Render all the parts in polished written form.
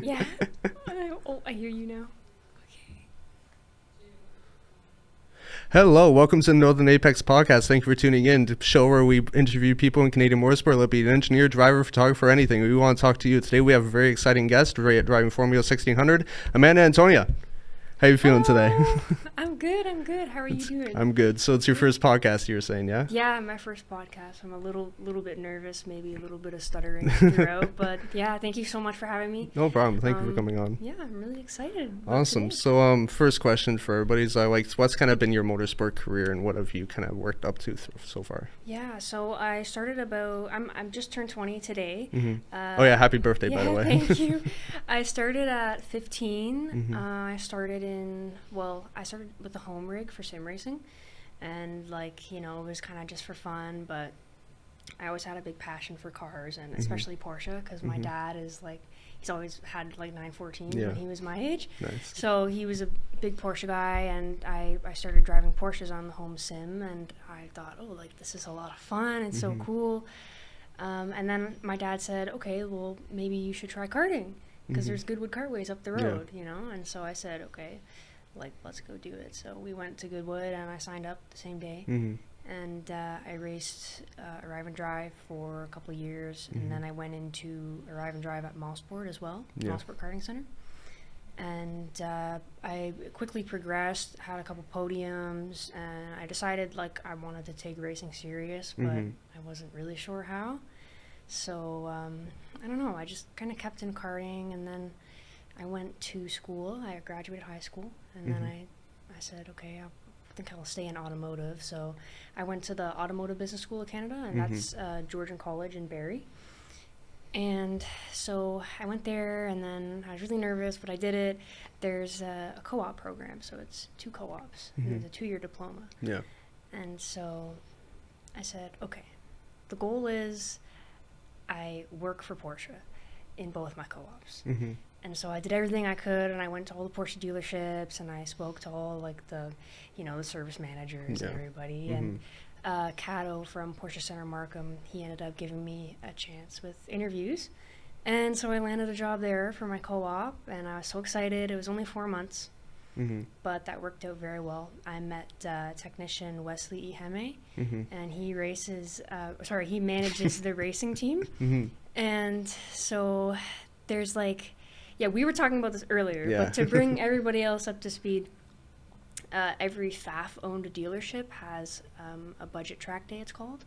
Yeah. I hear you now. Okay. Hello, welcome to the Northern Apex podcast. Thank you for tuning in to the show where we interview people in Canadian motorsport, let it be an engineer, driver, photographer, anything. We want to talk to you. Today we have a very exciting guest driving Formula 1600, Amanda Antonia. How you feeling today? I'm good. How are you doing? I'm good. So it's your first podcast, you were saying, yeah? Yeah, my first podcast. I'm a little bit nervous, maybe a little bit of stuttering throughout, but yeah, thank you so much for having me. No problem. Thank you for coming on. Yeah, I'm really excited. Awesome. Today. So first question for everybody is what's kind of been your motorsport career and what have you kind of worked up to so far? Yeah, so I started I'm just turned 20 today. Mm-hmm. Oh yeah, happy birthday, by the way. Thank you. I started at 15. Mm-hmm. I started with the home rig for sim racing, and it was kind of just for fun, but I always had a big passion for cars, and especially Porsche, because my dad is he's always had 914 when he was my age. Nice. So he was a big Porsche guy, and I started driving Porsches on the home sim, and I thought, this is a lot of fun, it's so cool. And then my dad said, okay, well, maybe you should try karting, because there's Goodwood Kartways up the road, and so I said, okay, let's go do it. So we went to Goodwood, and I signed up the same day. And I raced Arrive and Drive for a couple of years, and then I went into Arrive and Drive at Mosport as well, Mosport Karting Center. And I quickly progressed, had a couple podiums, and I decided I wanted to take racing serious, but I wasn't really sure how. So I don't know, I just kind of kept in karting, and then I went to school. I graduated high school, and then I said, okay, I think I'll stay in automotive. So I went to the Automotive Business School of Canada, and that's Georgian College in Barrie. And so I went there, and then I was really nervous, but I did it. There's a co-op program, so it's 2 co-ops, and it's a 2-year diploma. Yeah. And so I said, okay, the goal is I work for Porsche in both my co-ops. And so I did everything I could, and I went to all the Porsche dealerships, and I spoke to all the service managers and everybody. And Cato from Porsche Center Markham, he ended up giving me a chance with interviews. And so I landed a job there for my co-op, and I was so excited. It was only 4 months, but that worked out very well. I met technician Wesley Iheme, and he he manages the racing team. And so there's we were talking about this earlier, but to bring everybody else up to speed, every FAF-owned dealership has a budget track day, it's called.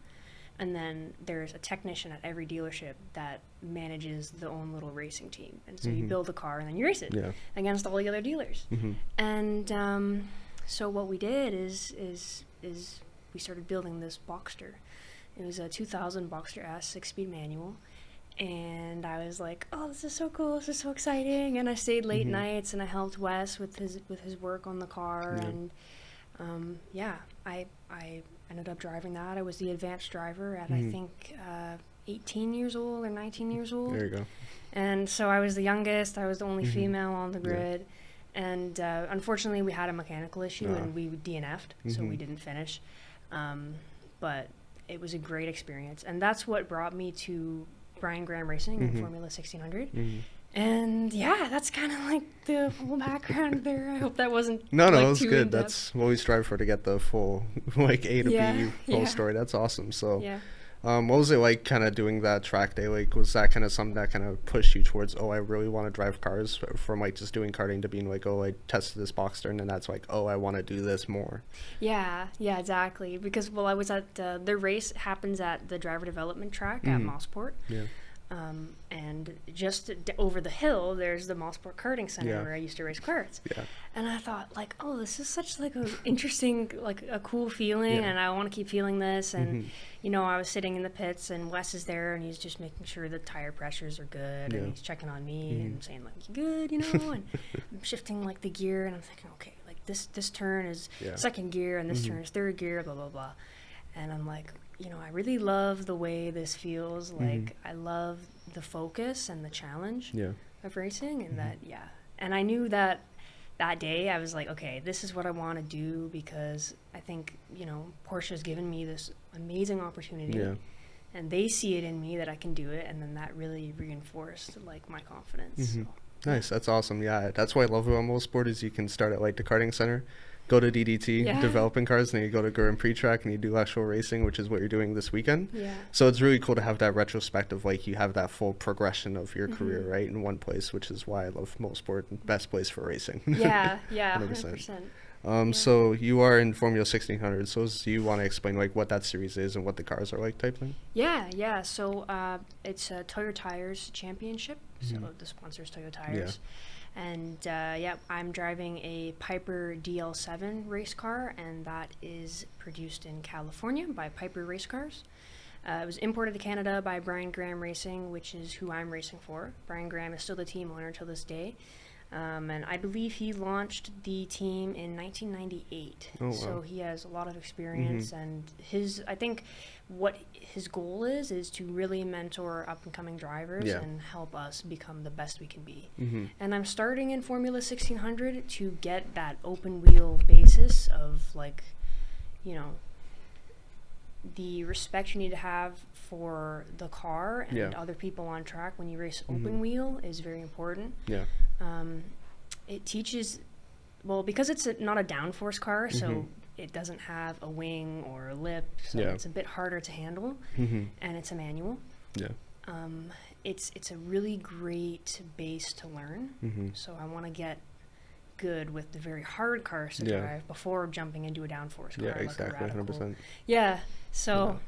And then there's a technician at every dealership that manages the own little racing team. And so you build a car and then you race it against all the other dealers. And so what we did is we started building this Boxster. It was a 2000 Boxster S 6-speed manual. And I was like, oh, this is so cool, this is so exciting. And I stayed late nights, and I helped Wes with his work on the car. And I ended up driving that. I was the advanced driver at I think 18 years old or 19 years old. There you go. And so I was the youngest. I was the only female on the grid. And unfortunately we had a mechanical issue and we DNF'd, so we didn't finish. But it was a great experience, and that's what brought me to Brian Graham Racing in Formula 1600. And that's kind of the whole background there. I hope that wasn't no, it was too good. in-depth. That's what we strive for, to get the full A to B full story. That's awesome. So what was it like kind of doing that track day? Was that kind of something that kind of pushed you towards, I really want to drive cars, from just doing karting to being I tested this Boxster, and then that's I want to do this more? Yeah, exactly. Because I was at the race happens at the driver development track at Mosport. And just over the hill, there's the Mosport Karting Center where I used to race karts. And I thought, this is such a interesting, a cool feeling, and I want to keep feeling this. And I was sitting in the pits, and Wes is there, and he's just making sure the tire pressures are good, and he's checking on me and saying you good, and I'm shifting the gear, and I'm thinking, okay, this turn is second gear, and this turn is third gear, blah blah blah. And I'm I really love the way this feels. I love the focus and the challenge of racing, and and I knew that day I was okay, this is what I want to do, because I think Porsche has given me this amazing opportunity and they see it in me that I can do it, and then that really reinforced like my confidence. So. Nice, that's awesome. Yeah, that's what I love about Multisport is you can start at like the karting center, go to DDT, developing cars, and then you go to Grand Prix track and you do actual racing, which is what you're doing this weekend. Yeah. So it's really cool to have that retrospective, like you have that full progression of your career, right, in one place, which is why I love Multisport, best place for racing. Yeah, 100%. So you are in Formula 1600, so do you want to explain like what that series is and what the cars are like type thing? Yeah. So it's a Toyo Tires championship, so the sponsor's Toyo Tires. And I'm driving a Piper DL7 race car, and that is produced in California by Piper Race Cars. It was imported to Canada by Brian Graham Racing, which is who I'm racing for. Brian Graham is still the team owner till this day. And I believe he launched the team in 1998. Oh, wow. So he has a lot of experience, and I think what his goal is to really mentor up-and-coming drivers and help us become the best we can be. And I'm starting in Formula 1600 to get that open-wheel basis of, like, you know, the respect you need to have for the car and other people on track when you race open wheel is very important. It teaches, well, because it's not a downforce car, so it doesn't have a wing or a lip, so it's a bit harder to handle, and it's a manual. It's a really great base to learn, so I want to get good with the very hard cars to drive before jumping into a downforce car. Exactly, 100%. So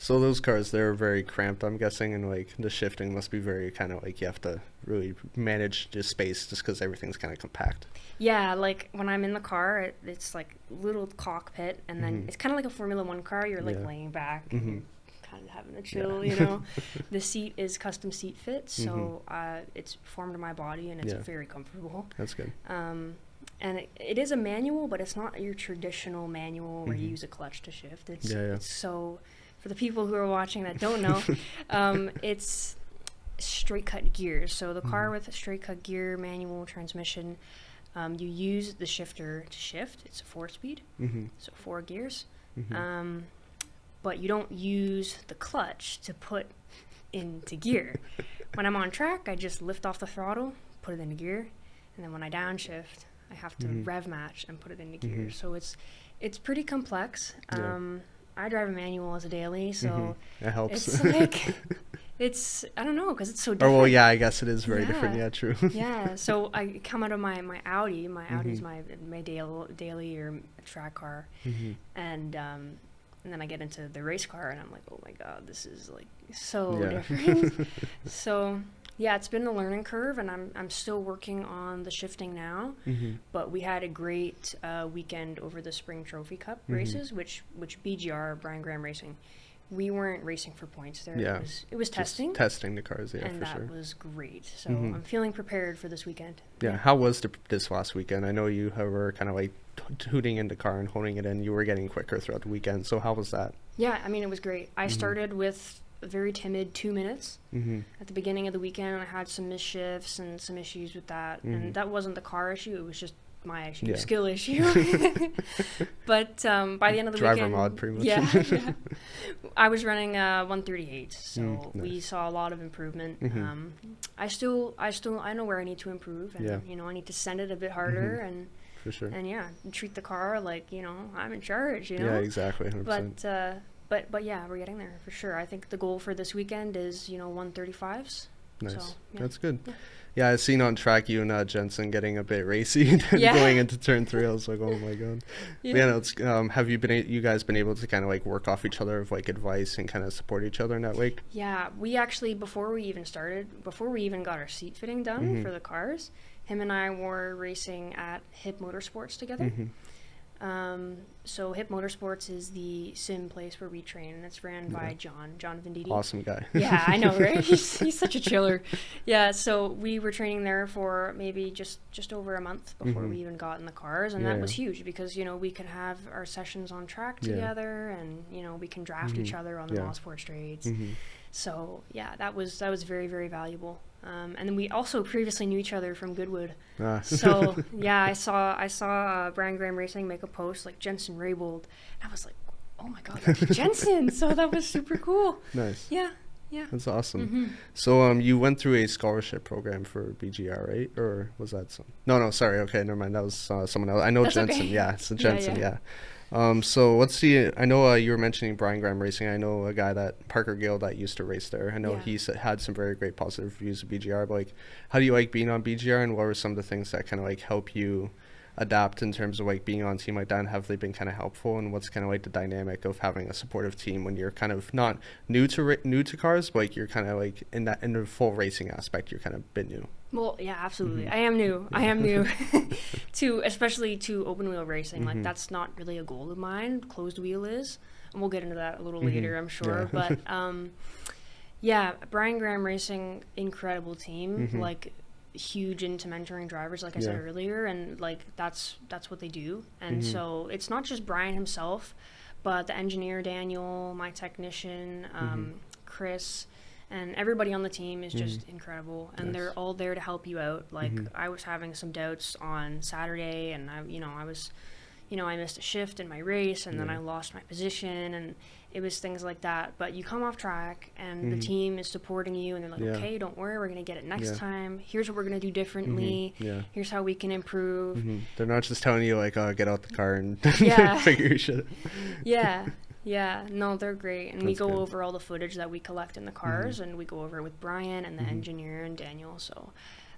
So those cars, they're very cramped, I'm guessing, and like the shifting must be very kind of like you have to really manage the space just because everything's kind of compact. Yeah, like when I'm in the car, it's like little cockpit, and then it's kind of like a Formula 1 car. You're like laying back and kind of having a chill, you know. The seat is custom seat fit, so it's formed to my body, and it's very comfortable. That's good. And it is a manual, but it's not your traditional manual where you use a clutch to shift. It's so... For the people who are watching that don't know, it's straight cut gears. So the car with a straight cut gear manual transmission, you use the shifter to shift. It's a 4-speed, so 4 gears. But you don't use the clutch to put into gear. When I'm on track, I just lift off the throttle, put it into gear, and then when I downshift, I have to rev match and put it into gear. So it's pretty complex. I drive a manual as a daily, so it helps. It's like, I don't know, because it's so different. Oh, well, yeah, I guess it is very different. Yeah, true. So I come out of my Audi. My Audi's my daily or track car, and then I get into the race car, and I'm like, oh my god, this is like so different. So yeah, it's been a learning curve, and I'm still working on the shifting now. But we had a great weekend over the Spring Trophy Cup races, which BGR, Brian Graham Racing, we weren't racing for points there. Yeah, it was testing. Testing the cars, and for sure. And that was great. So I'm feeling prepared for this weekend. Yeah, how was this last weekend? I know you were kind of like tooting in the car and honing it in. You were getting quicker throughout the weekend. So how was that? Yeah, I mean, it was great. I started with a very timid 2 minutes at the beginning of the weekend. I had some misshifts and some issues with that, and that wasn't the car issue, it was just my issue, skill issue. But by the end of the driver weekend, mod pretty much. I was running 138, so we saw a lot of improvement. I know where I need to improve, and you know, I need to send it a bit harder, and for sure, and treat the car like, you know, I'm in charge, you know. Yeah, exactly, 100%. But yeah, we're getting there for sure. I think the goal for this weekend is, you know, 135s. Nice. So, that's good. Yeah, I've seen on track you and Jensen getting a bit racy going into turn 3. I was like, oh my god. No, it's have you guys been able to kind of like work off each other of like advice and kind of support each other in that way? Yeah, we actually, before we even got our seat fitting done for the cars, him and I were racing at Hip Motorsports together. So Hip Motorsports is the sim place where we train, and it's ran by John Venditti. Awesome guy. Yeah, I know, right? He's such a chiller. Yeah, so we were training there for maybe just over a month before we even got in the cars, and that was huge because, you know, we could have our sessions on track together, and, you know, we can draft each other on the Mosport straights. So yeah, that was very, very valuable. And then we also previously knew each other from Goodwood. So yeah, I saw Brian Graham Racing make a post like Jensen Raybould. I was like, oh my God, like Jensen. So that was super cool. Nice. Yeah. Yeah. That's awesome. So you went through a scholarship program for BGR, right? Or was that some? No, sorry. Okay, never mind. That was someone else. I know. That's Jensen. Okay. Yeah, it's Jensen. Yeah. So what's the? I know you were mentioning Brian Graham Racing. I know a guy Parker Gill that used to race there. I know he had some very great positive reviews of BGR. But like, how do you like being on BGR, and what were some of the things that kind of like help you adapt in terms of like being on a team like that, and have they been kind of helpful, and what's kind of like the dynamic of having a supportive team when you're kind of not new to cars, but like you're kind of like in the full racing aspect, you're kind of a bit new? Well, yeah, absolutely. I am new. I am new especially to open wheel racing. Like that's not really a goal of mine. Closed wheel is, and we'll get into that a little later, I'm sure. But yeah, Brian Graham Racing, incredible team. Like huge into mentoring drivers, like I said earlier, and like that's what they do. And so it's not just Brian himself, but the engineer Daniel, my technician Chris, and everybody on the team is just incredible, and they're all there to help you out. Like I was having some doubts on Saturday, and I missed a shift in my race, and then I lost my position, and it was things like that. But you come off track, and the team is supporting you, and they're like, okay, don't worry, we're going to get it next time. Here's what we're going to do differently. Here's how we can improve. They're not just telling you, like, get out the car and figure your shit out. Yeah. No, they're great. And we go over all the footage that we collect in the cars, and we go over it with Brian and the engineer and Daniel. So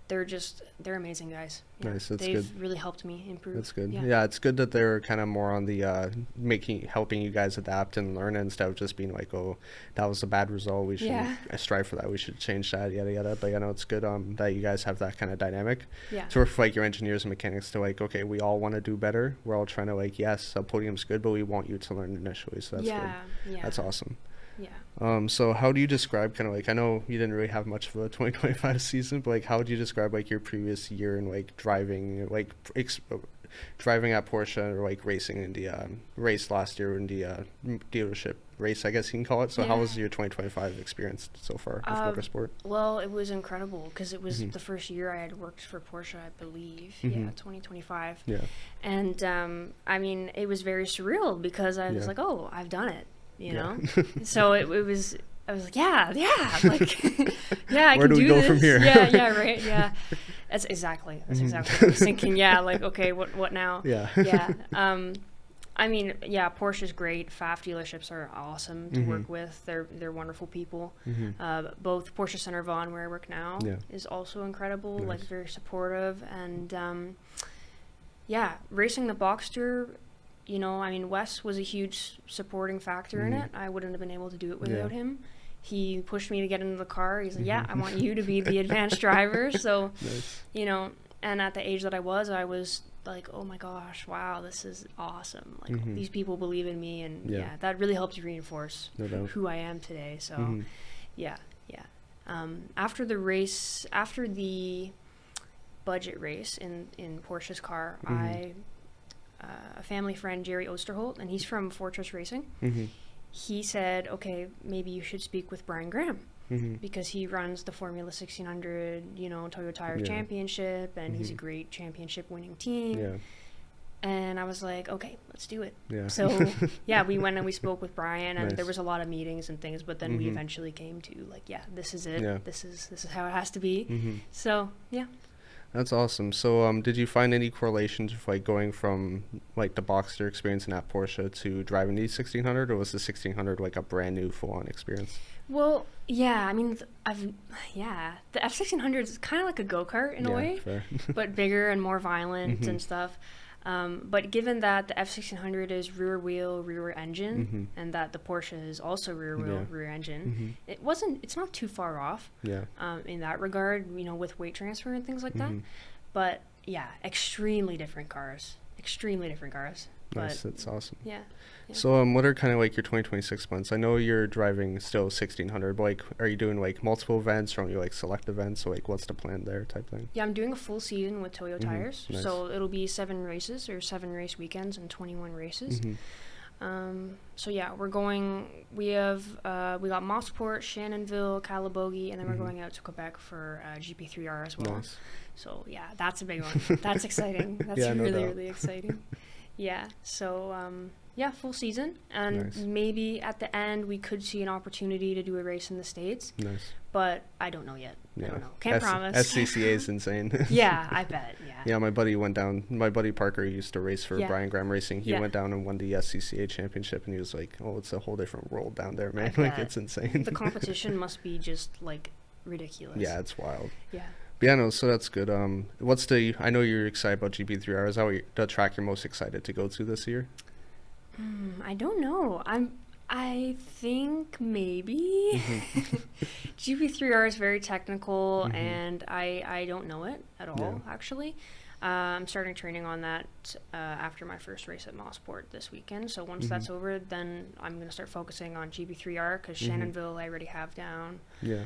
they're amazing guys. Yeah. Nice. That's They've good. really helped me improve. That's good. Yeah, it's good that they're kind of more on the helping you guys adapt and learn, instead of just being like, oh, that was a bad result, we should strive for that, we should change that, yada yada. But it's good that you guys have that kind of dynamic. To work for like your engineers and mechanics to like, okay, we all want to do better. We're all trying to like, yes, a podium's good, but we want you to learn initially. So that's good. That's awesome. Yeah. So how do you describe kind of like, I know you didn't really have much of a 2025 season, but like how would you describe like your previous year in like driving, like driving at Porsche, or like racing in the race last year in the dealership race, I guess you can call it. So how was your 2025 experience so far with motorsport? Well, it was incredible because it was the first year I had worked for Porsche, I believe. 2025. And I mean, it was very surreal because I was like, oh, I've done it. You know, so it was. I was like, like, I Where can do we do go this. from here? Right. Yeah, that's exactly what I was thinking. Like, okay, what now? I mean, Porsche's great. FAF dealerships are awesome to work with. They're wonderful people. Both Porsche Center Vaughan, where I work now, is also incredible. Nice. Like very supportive, and racing the Boxster. I mean, Wes was a huge supporting factor in it. I wouldn't have been able to do it without him. He pushed me to get into the car. He's like, I want you to be the advanced driver. So, and at the age that I was like, oh my gosh, wow, this is awesome. Like, these people believe in me, and that really helped to reinforce who I am today. So, after the budget race in Porsche's car, a family friend, Jerry Osterholt, and he's from Fortress Racing. He said, okay, maybe you should speak with Brian Graham because he runs the Formula 1600, Toyo Tire Championship, and he's a great championship winning team. And I was like, okay, let's do it. So we went and we spoke with Brian, and there was a lot of meetings and things, but then we eventually came to like, this is it. This is how it has to be. So That's awesome. So, did you find any correlations with like going from like the Boxster experience in that Porsche to driving the 1600, or was the 1600 like a brand new full-on experience? Well, I mean, the F1600 is kind of like a go-kart in a way, but bigger and more violent and stuff. But given that the F1600 is rear wheel, rear engine, and that the Porsche is also rear wheel, rear engine, it's not too far off in that regard, with weight transfer and things like that. But extremely different cars. Nice, that's awesome. Yeah. So, what are kind of like your 2026 plans? I know you're driving still 1600, but like, are you doing like multiple events, or only like select events? So, like, what's the plan there, type thing? Yeah, I'm doing a full season with Toyo Tires, nice. So it'll be 7 races or 7 race weekends and 21 races. We're going. We got Mossport, Shannonville, Calabogie, and then we're going out to Quebec for GP3R as well. Nice. So that's a big one. That's exciting. That's really exciting. So Yeah, full season. And maybe at the end we could see an opportunity to do a race in the States. Nice. But I don't know yet. Yeah. I don't know. Can't promise. SCCA is insane. Yeah, I bet. Yeah. Yeah, my buddy went down. My buddy Parker used to race for Brian Graham Racing. He went down and won the SCCA championship, and he was like, "Oh, it's a whole different world down there, man. Like, it's insane." The competition must be just like ridiculous. Yeah, it's wild. Yeah. But yeah, no, so that's good. I know you're excited about GP3R. Is that the track you're most excited to go to this year? I don't know. I think maybe. GP3R is very technical, and I don't know it at all, actually. I'm starting training on that after my first race at Mossport this weekend. So once that's over, then I'm going to start focusing on GP3R because Shannonville I already have down. Yeah.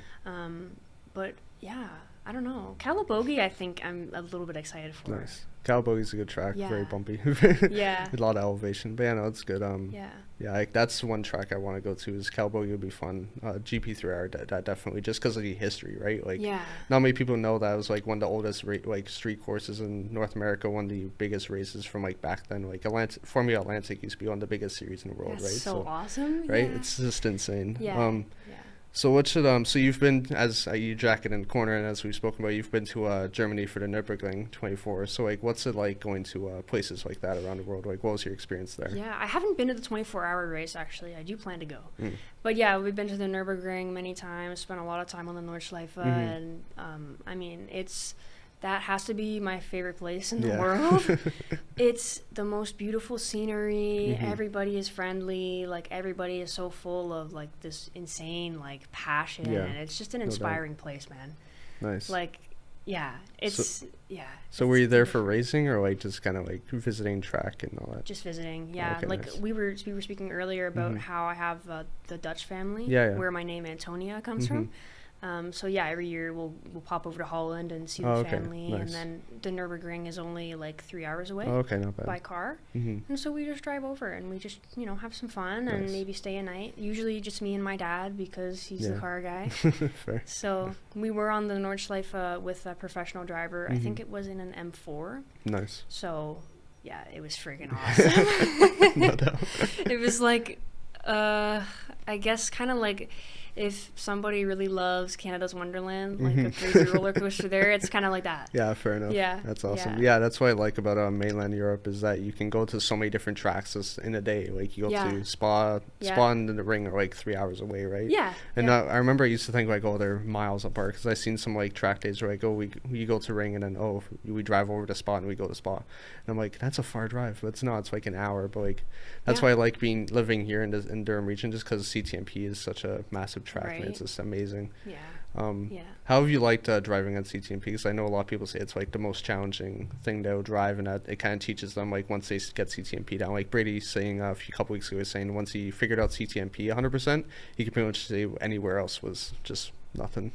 But yeah, I don't know. Calabogie, I think I'm a little bit excited for. Nice. Calabogie's a good track, very bumpy. Yeah. A lot of elevation. But yeah, no, it's good. Yeah, that's one track I want to go to is Calabogie would be fun. GP3R, definitely, just because of the history, right? Like, not many people know that it was like one of the oldest street courses in North America, one of the biggest races from like back then. Like Formula Atlantic used to be one of the biggest series in the world, that's right? So awesome, right? Yeah. It's just insane. Yeah. So what should so you've been, as you jacket in the corner, and as we've spoken about, you've been to Germany for the Nürburgring 24. So like, what's it like going to places like that around the world? Like, what was your experience there? Yeah, I haven't been to the 24-hour race actually. I do plan to go, but yeah, we've been to the Nürburgring many times. Spent a lot of time on the Nordschleife, and I mean, that has to be my favorite place in the world. It's the most beautiful scenery. Everybody is friendly. Like, everybody is so full of like this insane like passion, and it's just an inspiring place, man. Nice. Like, yeah, it's So were you there for racing, or like just kind of like visiting track and all that? Just visiting, yeah. Okay, like nice. we were speaking earlier about how I have the Dutch family, where my name Antonia comes from. So yeah, every year we'll pop over to Holland and see the family, nice. And then the Nürburgring is only like 3 hours away. Not bad. By car, and so we just drive over and we just have some fun and maybe stay a night. Usually just me and my dad because he's the car guy. Fair. So we were on the Nordschleife with a professional driver. I think it was in an M4. Nice. So yeah, it was friggin' awesome. No doubt. It was like, I guess kind of like if somebody really loves Canada's Wonderland, like a crazy roller coaster there, it's kind of like that. Yeah, fair enough. Yeah. That's awesome. Yeah, that's what I like about mainland Europe is that you can go to so many different tracks in a day. Like, you go to Spa and the Ring are like 3 hours away, right? Yeah. And I remember I used to think like, oh, they're miles apart, because I seen some like track days where like, oh, we go to Ring and then we drive over to Spa and we go to Spa. And I'm like, that's a far drive. But it's not. It's like an hour. But like, that's why I like living here in Durham region, just because CTMP is such a massive track, and it's just amazing. How have you liked driving on CTMP? Because I know a lot of people say it's like the most challenging thing to drive, and that it kind of teaches them like once they get CTMP down. Like Brady saying a couple weeks ago, was saying once he figured out CTMP 100%, he could pretty much say anywhere else was just nothing.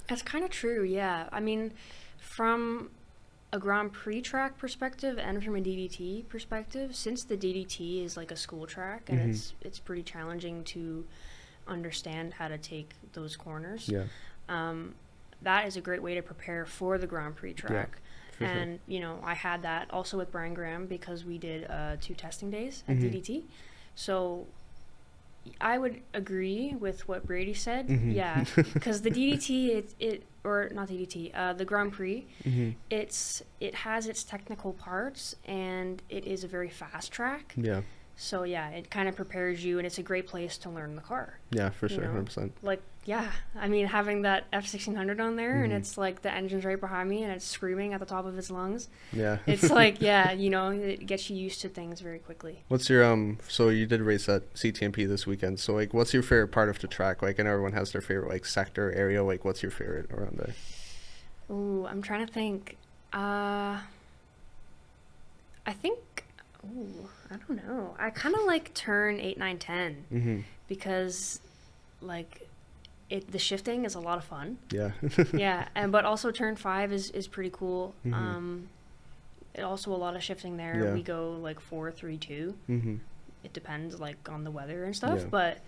That's kind of true. Yeah, I mean, from a Grand Prix track perspective and from a DDT perspective, since the DDT is like a school track and it's pretty challenging to understand how to take those corners. That is a great way to prepare for the Grand Prix track. And I had that also with Brian Graham because we did 2 testing days at DDT. So I would agree with what Brady said. Yeah, because the DDT the Grand Prix, it has its technical parts and it is a very fast track. So yeah, it kind of prepares you, and it's a great place to learn the car. Yeah, for sure, 100%. Like, yeah, I mean, having that F1600 on there, and it's like the engine's right behind me, and it's screaming at the top of its lungs. Yeah, it's like, it gets you used to things very quickly. What's your So you did race at CTMP this weekend. So like, what's your favorite part of the track? Like, I know everyone has their favorite like sector area. Like, what's your favorite around there? Ooh, I'm trying to think. I think. Ooh, I don't know. I kind of like turn 8, 9, 10 because, like, the shifting is a lot of fun. Yeah. Yeah, but also turn 5 is pretty cool. Also a lot of shifting there. Yeah. We go like 4, 3, 2. It depends like on the weather and stuff, but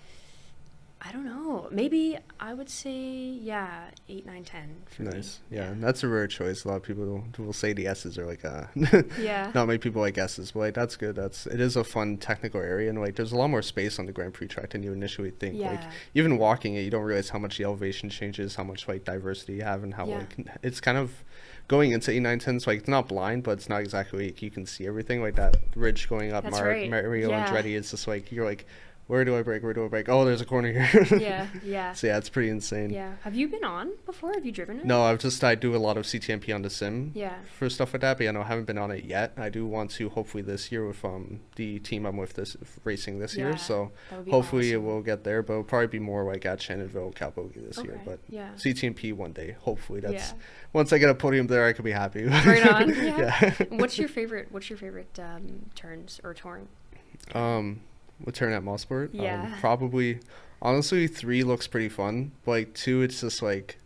I don't know. Maybe I would say, yeah, 8, 9, 10 for Nice. me. Yeah, that's a rare choice. A lot of people will say the S's are like yeah. Not many people like S's, but like that's good. It is a fun technical area, and like there's a lot more space on the Grand Prix track than you initially think. Yeah. Like even walking it, you don't realize how much the elevation changes, how much like diversity you have, and how like it's kind of going into 8, 9, 10. So like it's not blind, but it's not exactly like you can see everything. Like that ridge going up Mario Andretti is just like you're like, where do I brake? Where do I brake? Oh, there's a corner here. yeah. So yeah, it's pretty insane. Yeah. Have you been on before? Have you driven it? No, I do a lot of CTMP on the sim. Yeah. For stuff like that, but yeah, no, I haven't been on it yet. I do want to hopefully this year with the team I'm with racing this year. So hopefully awesome. It will get there, but it'll probably be more like at Shannonville, Calbogie this year. But CTMP one day, hopefully that's once I get a podium there, I could be happy. Right on. Yeah. What's your favorite turns or touring? What turn at Mosport? Yeah. Probably, honestly, 3 looks pretty fun. But like 2, it's just like,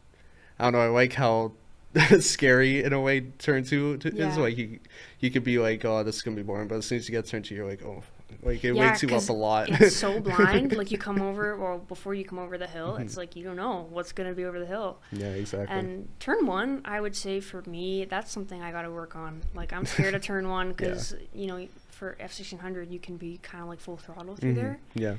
I don't know. I like how scary in a way turn 2 is. Like you could be like, oh, this is gonna be boring, but as soon as you get turn 2, you're like, oh, like it wakes you up a lot. It's so blind. Like you come over, or before you come over the hill, it's like you don't know what's gonna be over the hill. Yeah, exactly. And turn 1, I would say for me, that's something I got to work on. Like I'm scared of turn 1 because you know, for F1600 you can be kind of like full throttle through there. Yeah.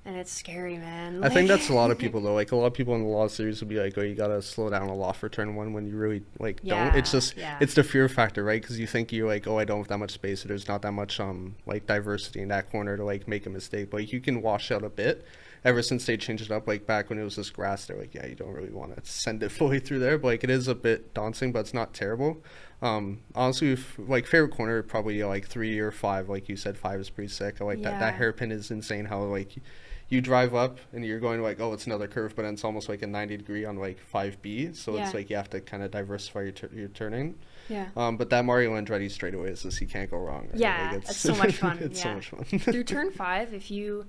And it's scary, man. I think that's a lot of people though. Like a lot of people in the law series will be like, "Oh, you gotta slow down a lot for turn 1," when you really like don't. It's just it's the fear factor, right? Because you think you're like, "Oh, I don't have that much space. So there's not that much like diversity in that corner to like make a mistake." But you can wash out a bit. Ever since they changed it up, like back when it was just grass, they're like, "Yeah, you don't really want to send it fully through there." But like it is a bit daunting, but it's not terrible. Honestly, like favorite corner probably like 3 or 5. Like you said, 5 is pretty sick. I like that hairpin is insane. How like you drive up and you're going like, oh, it's another curve, but then it's almost like a 90-degree on like 5B. So it's like you have to kind of diversify your turning. Yeah. But that Mario Andretti straightaway is just, you can't go wrong. Right? Yeah, like it's so much fun. It's so much fun. Through turn 5, if you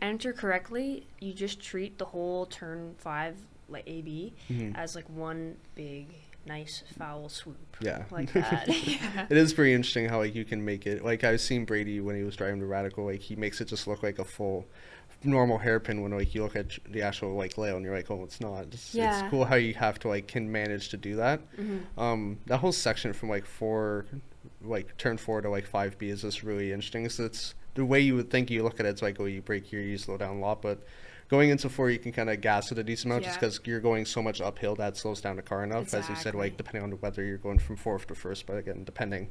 enter correctly, you just treat the whole turn 5 like AB as like one big nice foul swoop. Yeah. Like that. It is pretty interesting how like you can make it. Like I've seen Brady when he was driving the Radical, like he makes it just look like a full normal hairpin when like you look at the actual like layout and you're like, oh, it's not. It's cool how you have to like can manage to do that. That whole section from like turn 4 to like 5B is just really interesting. So it's the way you would think you look at it. It's like, oh, you brake here, you slow down a lot, but going into 4, you can kind of gas it a decent amount just because you're going so much uphill that slows down the car enough. Exactly. As you said, like depending on the weather, you're going from 4th to 1st, but again, depending.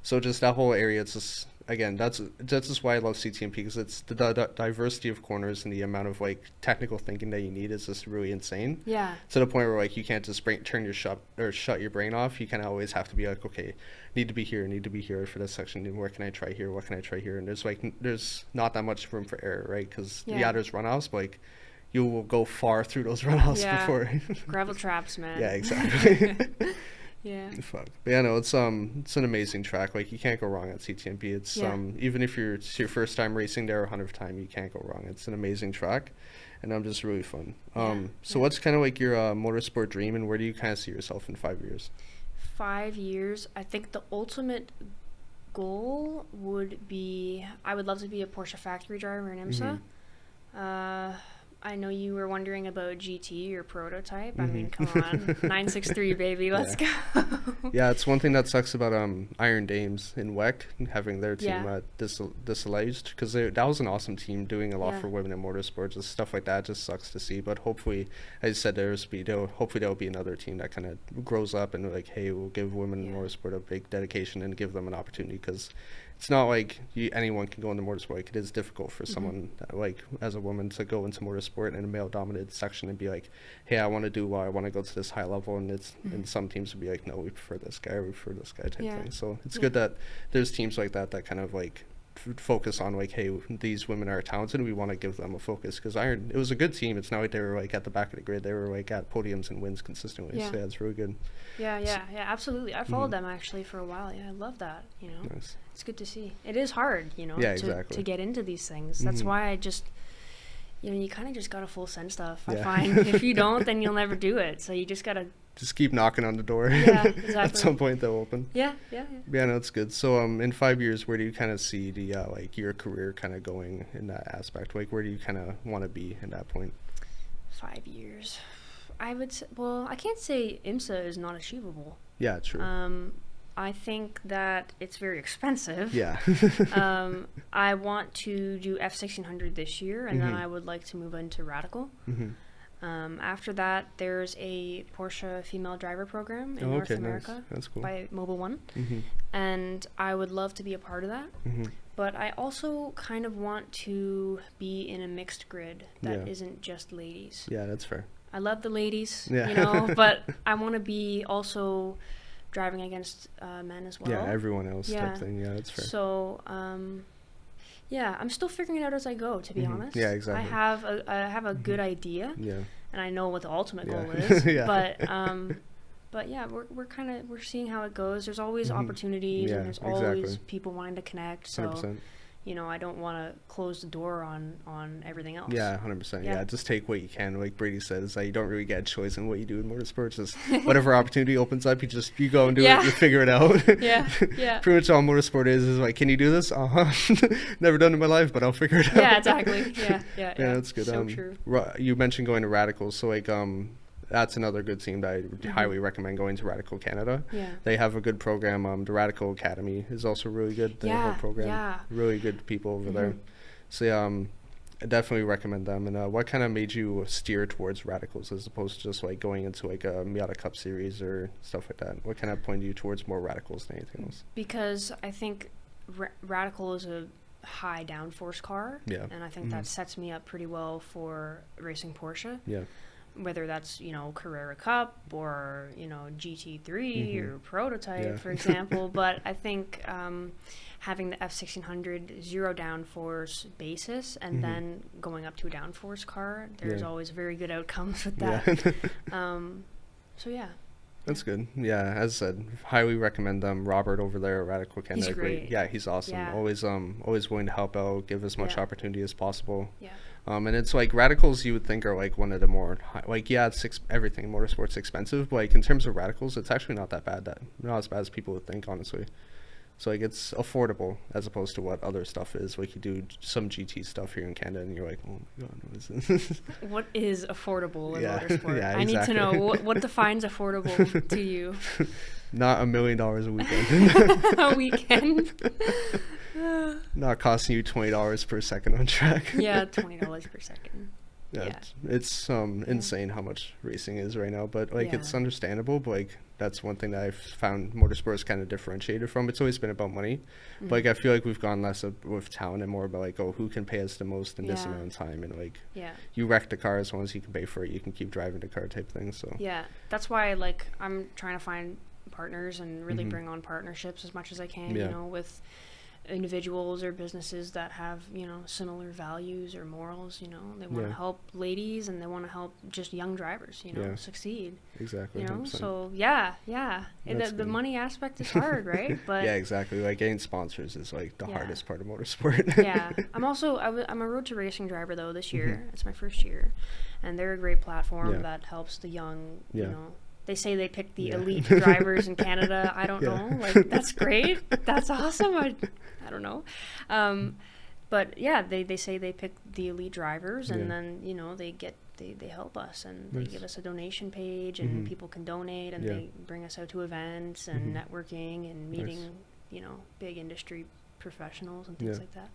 So just that whole area, it's just, again, that's just why I love CTMP, because it's the diversity of corners and the amount of like technical thinking that you need is just really insane. Yeah. To the point where like you can't just shut your brain off. You kind of always have to be like, okay, need to be here for this section. Where can I try here? What can I try here? And there's not that much room for error, right? Because there's runoffs, but like you will go far through those runoffs before. Gravel traps, man. Yeah, exactly. Yeah. Fuck. But yeah, no, it's an amazing track. Like you can't go wrong at CTMP. It's even if it's your first time racing there or 100th time, you can't go wrong. It's an amazing track, and just really fun. So what's kind of like your motorsport dream, and where do you kind of see yourself in 5 years? 5 years, I think the ultimate goal would be, I would love to be a Porsche factory driver in IMSA. I know you were wondering about GT or prototype. I mean, come on. 963, baby. Let's go. Yeah, it's one thing that sucks about Iron Dames in WEC, having their team disallows, because that was an awesome team doing a lot for women in motorsports. Just stuff like that just sucks to see. But hopefully, as you said, hopefully there'll be another team that kind of grows up and like, hey, we'll give women in motorsport a big dedication and give them an opportunity, because it's not like anyone can go into motorsport. Like, it is difficult for someone like as a woman to go into motorsport in a male-dominated section and be like, "Hey, I want to go to this high level." And and some teams would be like, "No, we prefer this guy. We prefer this guy," type thing. So it's good that there's teams like that kind of like focus on like, hey, these women are talented, we want to give them a focus, because it was a good team. It's not like they were like at the back of the grid, they were like at podiums and wins consistently. So it's really good. Yeah, absolutely. I followed them actually for a while. I love that, Nice. It's good to see. It is hard, exactly, to get into these things. That's why you kind of just gotta full send stuff. I find if you don't, then you'll never do it. So you just gotta just keep knocking on the door. Yeah, exactly. At some point they'll open. Yeah. Yeah, no, it's good. So in 5 years, where do you kind of see the like your career kind of going in that aspect? Like, where do you kind of want to be at that point? 5 years, I would say, well, I can't say IMSA is not achievable. Yeah, true. I think that it's very expensive. Yeah. I want to do F1600 this year, and then I would like to move into Radical. After that, there's a Porsche female driver program in North America. Nice. That's cool. By Mobile One. And I would love to be a part of that. But I also kind of want to be in a mixed grid that isn't just ladies. Yeah, that's fair. I love the ladies, but I want to be also driving against men as well. Yeah, everyone else type thing. Yeah, that's fair. So, I'm still figuring it out as I go, to be honest. Yeah, exactly. I have a good idea. Yeah. And I know what the ultimate goal is. But yeah, we're seeing how it goes. There's always opportunities, and there's always people wanting to connect. So 100%. I don't want to close the door on everything else. Yeah, 100%. Yeah, just take what you can. Like Brady says, you don't really get a choice in what you do in motorsports. Just whatever opportunity opens up, you go and do it. You figure it out. Yeah. Pretty much all motorsport is like, can you do this? Never done it in my life, but I'll figure it out. Yeah, exactly. Yeah. Yeah, that's good. So true. You mentioned going to Radicals, so like that's another good team that I would highly recommend going to Radical Canada. Yeah. They have a good program. The Radical Academy is also really good. They have a program. Yeah. Really good people over there. So I definitely recommend them. And what kind of made you steer towards Radicals as opposed to just like going into like a Miata Cup series or stuff like that? What kind of pointed you towards more Radicals than anything else? Because I think Radical is a high downforce car. Yeah. And I think that sets me up pretty well for racing Porsche. Yeah. Whether that's, Carrera Cup or, GT3 or Prototype, for example. But I think having the F1600 zero downforce basis and then going up to a downforce car, there's always very good outcomes with that. So, yeah. That's good. Yeah, as I said, highly recommend them. Robert over there at Radical Canada. He's great. Yeah, he's awesome. Yeah. Always willing to help out, give as much opportunity as possible. Yeah. And it's like Radicals you would think are like one of the more it's everything in motorsports expensive, but like in terms of Radicals, it's actually not that bad. Not as bad as people would think, honestly. So like it's affordable as opposed to what other stuff is. Like you do some GT stuff here in Canada, and you're like, oh my god, what is this? What is affordable in motorsport? Yeah, I need to know what defines affordable to you. Not $1 million a weekend. A weekend. Not costing you $20 per second on track. Yeah, $20 per second. Yeah. It's insane how much racing is right now, but like it's understandable. But like that's one thing that I've found motorsports kind of differentiated from. It's always been about money, but like I feel like we've gone less with talent and more about like, oh, who can pay us the most in this amount of time, and like you wreck the car as long as you can pay for it, you can keep driving the car type thing. So that's why I'm trying to find partners and really bring on partnerships as much as I can. With individuals or businesses that have similar values or morals. They want to help ladies and they want to help just young drivers succeed. Exactly. So the money aspect is hard, right? But yeah, exactly. Like getting sponsors is like the hardest part of motorsport. I'm a Road to Racing driver though this year. It's my first year, and they're a great platform that helps the young they say they pick the elite drivers in Canada. I don't know. Like, that's great. That's awesome. I don't know. But yeah, they say they pick the elite drivers, and then they help us, and they give us a donation page, and people can donate, and they bring us out to events and networking and meeting big industry professionals and things like that.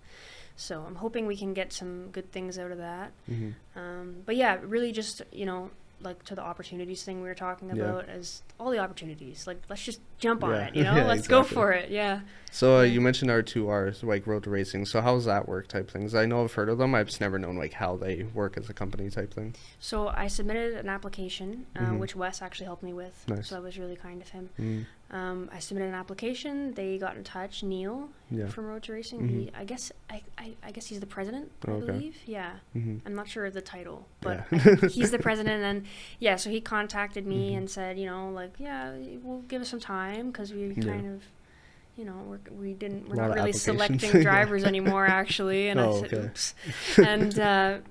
So I'm hoping we can get some good things out of that. But yeah, really just like to the opportunities thing we were talking about, as all the opportunities, like let's just jump on it, let's go for it. So you mentioned R2Rs, like Road to Racing. So how does that work type things? I know I've heard of them. I've just never known like how they work as a company type thing. So I submitted an application, which Wes actually helped me with. Nice. So that was really kind of him. I submitted an application. They got in touch. Neil from Road to Racing. He, I guess he's the president. I believe. Yeah. I'm not sure of the title, but he's the president. And so he contacted me and said, we'll give us some time because we kind of, we're not really selecting drivers anymore actually. And I said, oops. And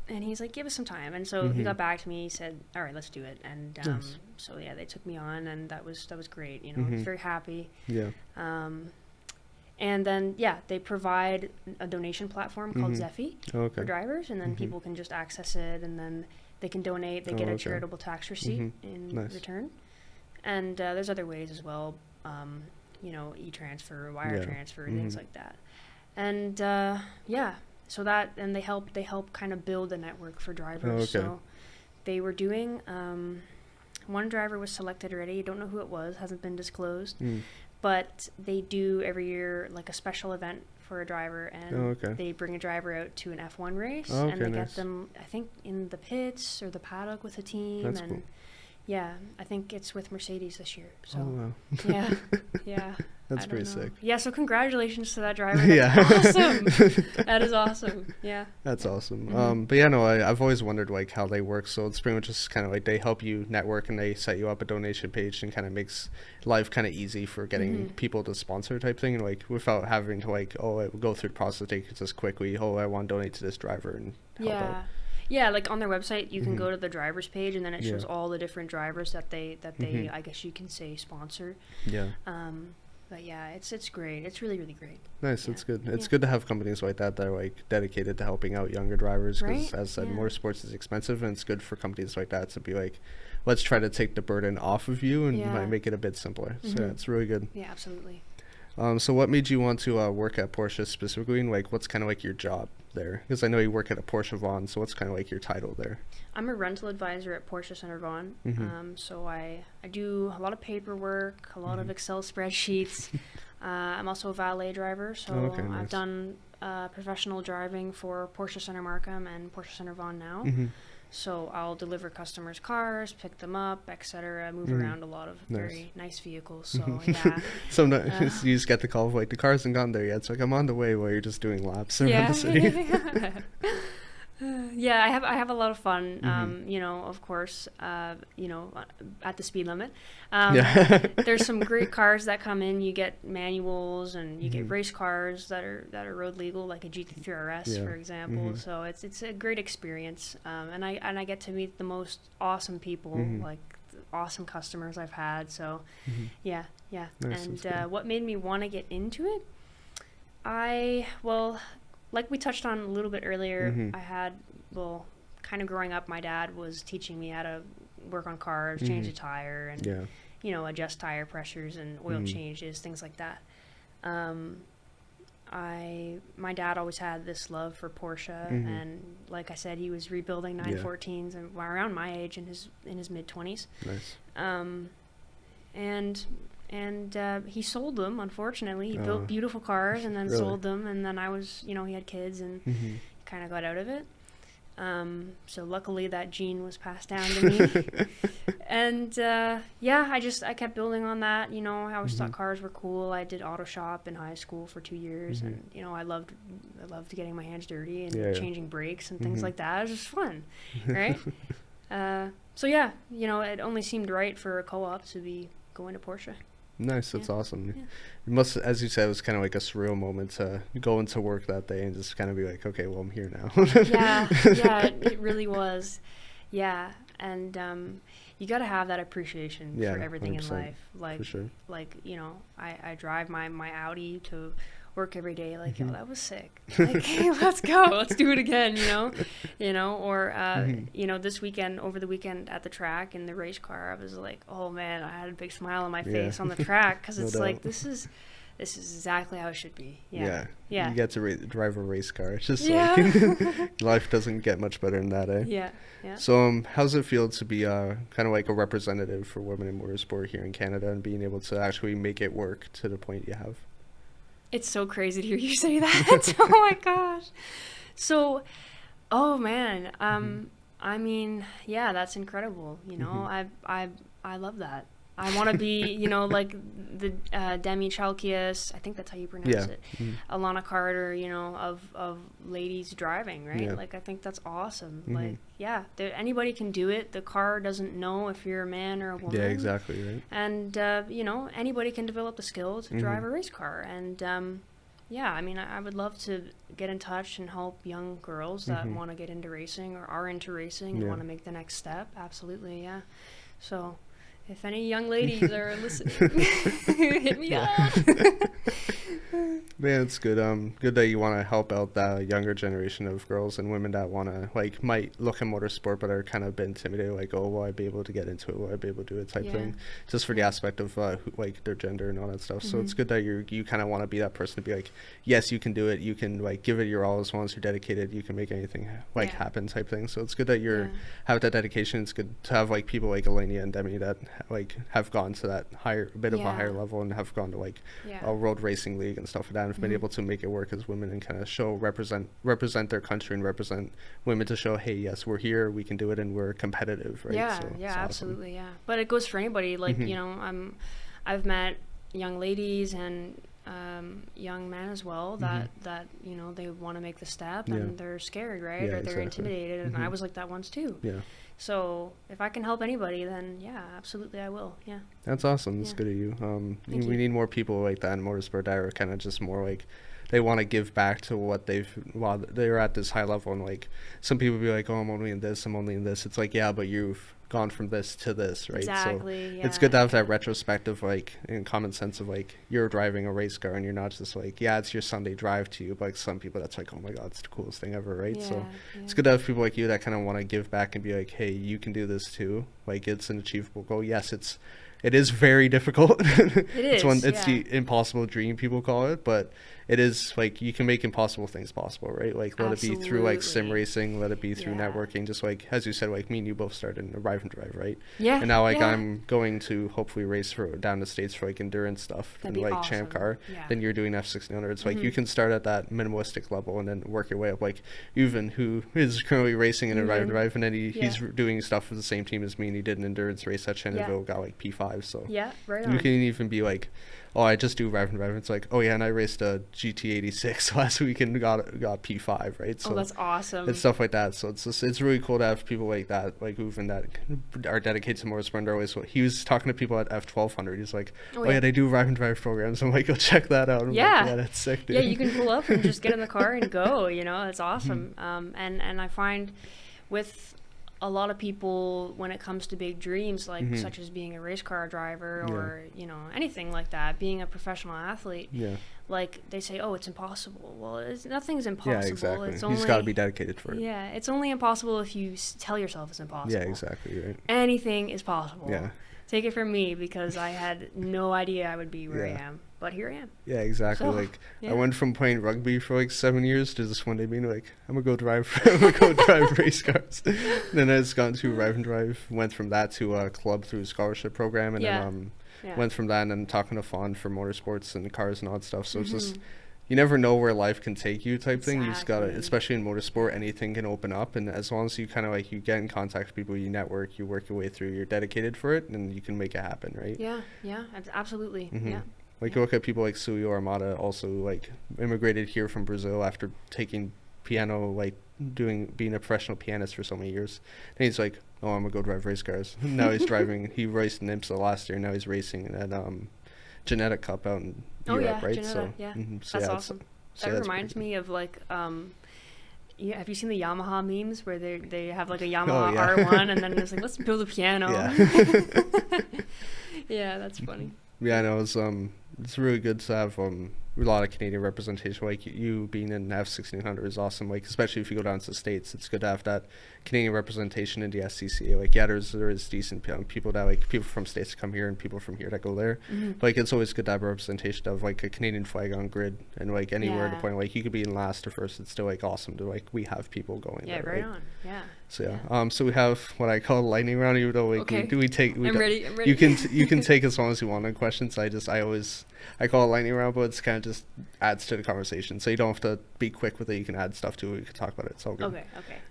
And he's like, give us some time. And so he got back to me. He said, all right, let's do it. And Nice. so yeah, they took me on, and that was great. You know, I was very happy. Yeah. And then they provide a donation platform called Zephy for drivers, and then people can just access it, and then they can donate. They get a charitable tax receipt in return. And there's other ways as well. You know, e-transfer, wire transfer, things like that. And so that, and they help kind of build a network for drivers. So they were doing, one driver was selected already. I don't know who it was, hasn't been disclosed. But they do every year like a special event for a driver, and they bring a driver out to an F1 race, and they get them, I think, in the pits or the paddock with a team. That's and cool. Yeah, I think it's with Mercedes this year. So wow. yeah. That's pretty sick. Yeah, so congratulations to that driver. That's awesome. That is awesome. Yeah. That's awesome. But yeah, no, I've always wondered like how they work. So it's pretty much just kind of like they help you network, and they set you up a donation page, and kind of makes life kind of easy for getting people to sponsor type thing, and like without having to like, go through the process, take it just quickly. I want to donate to this driver and help out. Yeah, like on their website, you can go to the drivers page, and then it shows all the different drivers that they I guess you can say sponsor. Yeah. But yeah, it's great. It's really, really great. Nice. It's good. It's good to have companies like that are like dedicated to helping out younger drivers, because as I said, motorsports is expensive, and it's good for companies like that to be like, let's try to take the burden off of you and might make it a bit simpler. So yeah, it's really good. Yeah, absolutely. So what made you want to work at Porsche specifically, and like what's kind of like your job there? Because I know you work at a Porsche Vaughan, so what's kind of like your title there? I'm a rental advisor at Porsche Center Vaughan. So I do a lot of paperwork, a lot of Excel spreadsheets. I'm also a valet driver, so nice. I've done professional driving for Porsche Center Markham and Porsche Center Vaughan now. So I'll deliver customers' cars, pick them up, etc. Move around a lot of very nice vehicles. So yeah. Sometimes you just get the call of like, the car hasn't gotten there yet. It's like, I'm on the way, while you're just doing laps around the city. Yeah, I have a lot of fun. You know, of course, you know, at the speed limit. There's some great cars that come in. You get manuals, and you get race cars that are road legal, like a GT3 RS, for example. So it's a great experience. And I get to meet the most awesome people, like awesome customers I've had. So yeah. Nice, and what made me want to get into it? Like we touched on a little bit earlier, I had, kind of growing up, my dad was teaching me how to work on cars, change a tire, and, you know, adjust tire pressures and oil changes, things like that. My dad always had this love for Porsche, and like I said, he was rebuilding 914s and around my age, in his mid-20s. Nice. And he sold them, unfortunately. He built beautiful cars and then sold them. And then I was, you know, he had kids and kind of got out of it. So luckily that gene was passed down to me. And, I kept building on that. You know, I always thought cars were cool. I did auto shop in high school for 2 years. And, you know, I loved getting my hands dirty and changing brakes and things like that. It was just fun, right? So, yeah, you know, it only seemed right for a co-op to be going to Porsche. Nice. That's awesome. It must, as you said, it was kind of like a surreal moment to go into work that day and just kind of be like, okay, well, I'm here now. It really was. Yeah. And you got to have that appreciation for everything in life. Like, for sure. Like, you know, I drive my Audi to work every day, like, yo, that was sick. Like, hey, let's go. Let's do it again, you know, or, you know, over the weekend at the track in the race car, I was like, oh man, I had a big smile on my face on the track. 'Cause it's like, this is exactly how it should be. Yeah. You get to drive a race car. It's just like, life doesn't get much better than that, eh? Yeah. So, how does it feel to be kind of like a representative for women in motorsport here in Canada, and being able to actually make it work to the point you have? It's so crazy to hear you say that. Oh my gosh. So, oh man. I mean, yeah, that's incredible. You know, I love that. I want to be, you know, like the Demi Chalkias, I think that's how you pronounce it. Alana Carter, you know, of ladies driving, right? Like, I think that's awesome. Like, anybody can do it. The car doesn't know if you're a man or a woman. Yeah, exactly, right. And, you know, anybody can develop the skill to drive a race car. And Yeah, I mean, I would love to get in touch and help young girls that want to get into racing or are into racing and want to make the next step. Absolutely, yeah. So if any young ladies are listening, hit me up. Man, it's good. Good that you want to help out that younger generation of girls and women that want to, like, might look at motorsport but are kind of a bit intimidated, like, oh, will I be able to get into it? Will I be able to do it type thing? Just for the aspect of, like, their gender and all that stuff. So it's good that you kind of want to be that person to be like, yes, you can do it. You can, like, give it your all as long as you're dedicated. You can make anything, like, happen type thing. So it's good that you're have that dedication. It's good to have, like, people like Elenia and Demi that, like, have gone to that bit of a higher level and have gone to, like, a road racing league and stuff like that, and have been able to make it work as women and kind of represent their country and represent women to show, hey, yes, we're here, we can do it, and we're competitive, right? Yeah, so yeah, absolutely, yeah. But it goes for anybody. Like, you know, I've met young ladies and young men as well that you know, they want to make the step and they're scared, right? Or they're intimidated, and I was like that once too. Yeah. So if I can help anybody, then yeah, absolutely I will. Yeah. That's awesome. That's good of you. We need more people like that in motorsport that are kind of just more like, they want to give back to what while they're at this high level. And like, some people be like, oh, I'm only in this. It's like, yeah, but you've gone from this to this, right? Exactly. So it's good to have that retrospective, like, in common sense of like, you're driving a race car and you're not just like, yeah, it's your Sunday drive to you, but like some people that's like, oh my god, it's the coolest thing ever, right? So it's good to have people like you that kind of want to give back and be like, hey, you can do this too. Like, it's an achievable goal. Yes, it is very difficult. It's the impossible dream, people call it, but it is, like, you can make impossible things possible, right? Like, let it be through, like, sim racing, let it be through networking, just like, as you said, like, me and you both started in a Ride and Drive, right? Yeah. And now, like, I'm going to hopefully race down the States for, like, endurance stuff. That'd and, like, awesome. Champ Car. Yeah. Then you're doing F1600s. Like, you can start at that minimalistic level and then work your way up. Like, Uven, who is currently racing in a Ride and Drive, and then he's doing stuff for the same team as me, and he did an endurance race at Shenandoah, got, like, P5, so. Yeah, right on. You can even be like, oh, I just do Ride and Drive. It's like, oh yeah, and I raced a GT86 last week and got P5, right? So that's awesome. It's stuff like that. So it's really cool to have people like that, like Uven, that are dedicated to motorsport. Always, he was talking to people at F1200. He's like, oh yeah, they do Ride and Drive programs. I'm like, go check that out. I'm like, yeah, that's sick, dude. Yeah, you can pull up and just get in the car and go. You know, it's awesome. And I find with a lot of people, when it comes to big dreams, like such as being a race car driver or you know, anything like that, being a professional athlete, like, they say, oh, it's impossible. Well, nothing's impossible. Yeah, exactly. It's you just got to be dedicated for it. Yeah, it's only impossible if you tell yourself it's impossible. Yeah, exactly, right. Anything is possible. Yeah. Take it from me, because I had no idea I would be where I am, but here I am. Yeah, exactly. So, like, I went from playing rugby for like 7 years to just one day being like, I'm gonna go drive race cars. Then I just got into Ride and Drive. Went from that to a club through a scholarship program, and then went from that and then talking to Fawn for motorsports and cars and all that stuff. So it's just, you never know where life can take you type thing. You just gotta, especially in motorsport, anything can open up, and as long as you kind of like, you get in contact with people, you network, you work your way through, you're dedicated for it, and you can make it happen, right? Yeah, absolutely. Yeah. Like, you look at people like Suyo Armada, also like immigrated here from Brazil after taking piano, like being a professional pianist for so many years. And he's like, oh, I'm gonna go drive race cars. Now he's driving. He raced in IMSA last year. Now he's racing at Genetic Cup out in Europe, right? Geneta, so so that's awesome. So that reminds me of like, have you seen the Yamaha memes where they have like a Yamaha R1 and then it's like, let's build a piano? Yeah, yeah, that's funny. Yeah, I know. It's really good to have a lot of Canadian representation. Like, you being in F1600 is awesome. Like, especially if you go down to the States, it's good to have that Canadian representation in the SCCA. Like, yeah, there is decent people that, like, people from States come here and people from here that go there. But, like, it's always good to have a representation of like a Canadian flag on grid, and like anywhere to point, like, you could be in last or first. It's still like awesome to, like, we have people going there, right on. Yeah. So so we have what I call a lightning round. Even though I'm ready. I'm ready. You can take as long as you want on questions. I call it lightning round, but it's kind of just adds to the conversation. So you don't have to be quick with it. You can add stuff to it. You can talk about it. It's all good.